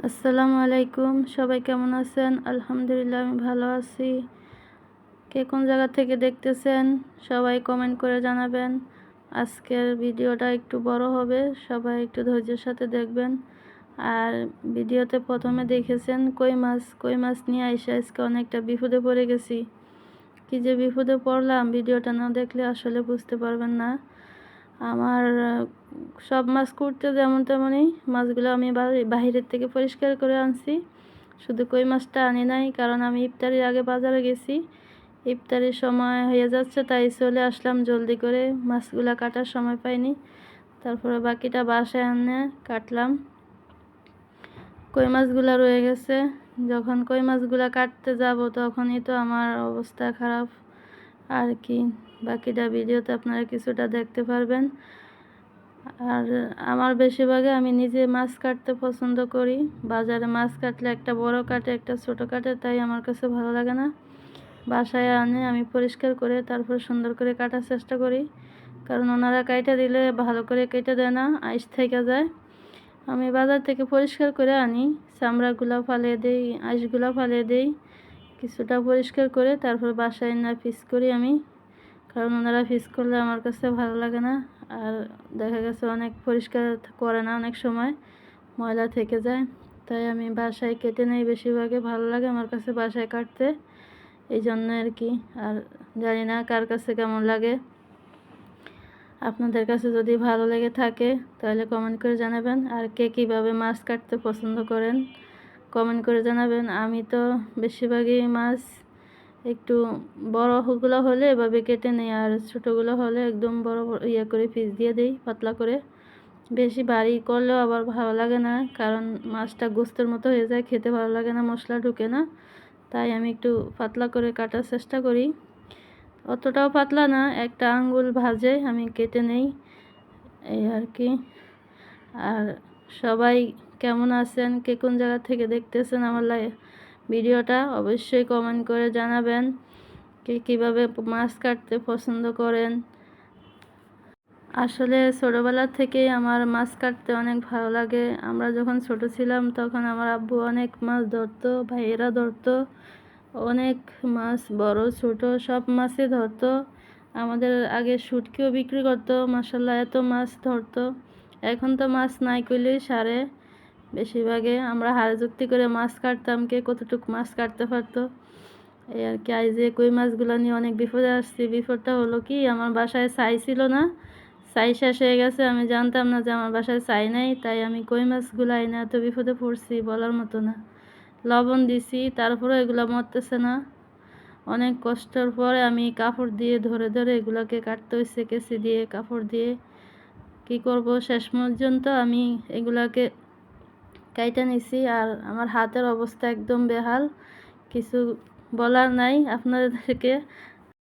আসসালামু আলাইকুম। সবাই কেমন আছেন? আলহামদুলিল্লাহ আমি ভালো আছি। কে কোন জায়গা থেকে দেখতেছেন সবাই কমেন্ট করে জানাবেন। আজকের ভিডিওটা একটু বড় হবে, সবাই একটু ধৈর্যের সাথে দেখবেন। আর ভিডিওতে প্রথমে দেখেছেন কই মাছ নিয়ে আইসা আজকে অনেকটা বিপদে পড়ে গেছি। কি যে বিপদে পড়লাম, ভিডিওটা না দেখলে আসলে বুঝতে পারবেন না। আমার সব মাছ কুটতে যেমন তেমনই মাছগুলো আমি বাহিরের থেকে পরিষ্কার করে আনছি, শুধু কই মাছটা আনি নাই, কারণ আমি ইফতারির আগে বাজারে গেছি। ইফতারির সময় হয়ে যাচ্ছে, তাই চলে আসলাম জলদি করে, মাছগুলা কাটার সময় পাইনি। তারপরে বাকিটা বাসায় আনে কাটলাম। কই মাছগুলা রয়ে গেছে। যখন কই মাছগুলা কাটতে যাব তখনই তো আমার অবস্থা খারাপ আর কি। বাকিটা ভিডিওতে আপনারা কিছুটা দেখতে পারবেন। আর আমার বেশিরভাগে আমি নিজে মাছ কাটতে পছন্দ করি। বাজারে মাছ কাটলে একটা বড় কাটে একটা ছোট কাটে, তাই আমার কাছে ভালো লাগে না। বাসায় আনে আমি পরিষ্কার করে তারপর সুন্দর করে কাটার চেষ্টা করি, কারণ ওনারা কাইটা দিলে ভালো করে কেটে দেয় না, আইস থেকে যায়। আমি বাজার থেকে পরিষ্কার করে আনি, চামড়াগুলো ফালিয়ে দিই, আইসগুলো ফালিয়ে দিই, কিছুটা পরিষ্কার করে তারপর বাসায় না পিস করি আমি, কারণ ওনারা পিস করলে আমার কাছে ভালো লাগে না। আর দেখা গেছে অনেক পরিষ্কার করে না, অনেক সময় ময়লা থেকে যায়, তাই আমি বাসায় কেটে নেই। বেশিরভাগে ভালো লাগে আমার কাছে বাসায় কাটতে, এই জন্য আর কি। আর জানি না কার কাছে কেমন লাগে। আপনাদের কাছে যদি ভালো লেগে থাকে তাহলে কমেন্ট করে জানাবেন। আর কে কীভাবে মাছ কাটতে পছন্দ করেন কমেন্ট করে জানাবেন। আমি তো বেশিরভাগই মাছ একটু বড়গুলো হলে এভাবে কেটে নিই, আর ছোটোগুলো হলে একদম বড় ইয়ে করে পিস দিয়ে দিই পাতলা করে। বেশি ভারী করলেও আবার ভালো লাগে না, কারণ মাছটা গোস্তের মতো হয়ে যায়, খেতে ভালো লাগে না, মশলা ঢুকে না। তাই আমি একটু পাতলা করে কাটার চেষ্টা করি। অতটাও পাতলা না, একটা আঙ্গুল ভাজে আমি কেটে নেই, এই আর কি। আর সবাই কেমন আছেন, কে কোন জায়গা থেকে দেখতেছেন আমার ভিডিওটা অবশ্যই কমেন্ট করে জানাবেন। কে কীভাবে মাছ কাটতে পছন্দ করেন। আসলে ছোটোবেলা থেকেই আমার মাছ কাটতে অনেক ভালো লাগে। আমরা যখন ছোট ছিলাম তখন আমার আব্বু অনেক মাছ ধরতো, ভাইয়েরা ধরতো, অনেক মাছ বড় ছোট সব মাছই ধরতো। আমাদের আগে শুটকিও বিক্রি করতো, মাশাল্লাহ এত মাছ ধরতো। এখন তো মাছ নাই কইলেই সারে। বেশিরভাগে আমরা হার যুক্তি করে মাছ কাটতাম, কে কতটুকু মাছ কাটতে পারতো, এই আর কি। আইজে কই মাছগুলো নিয়ে অনেক বিপদে আসছি। বিপদটা হলো কি, আমার বাসায় ছাই ছিল না, ছাই শেষ হয়ে গেছে। আমি জানতাম না যে আমার বাসায় ছাই নাই, তাই আমি কই মাছগুলো আইনা এত বিপদে পড়ছি বলার মতো না। লবণ দিছি, তারপরে এগুলো মরতেছে না। অনেক কষ্টের পরে আমি কাপড় দিয়ে ধরে ধরে এগুলোকে কাটতে হয়েছে, কেচি দিয়ে কাপড় দিয়ে। কি করব, শেষ পর্যন্ত আমি এগুলাকে কাইটা নিছি। আর আমার হাতের অবস্থা একদম বেহাল, কিছু বলার নাই আপনাদেরকে।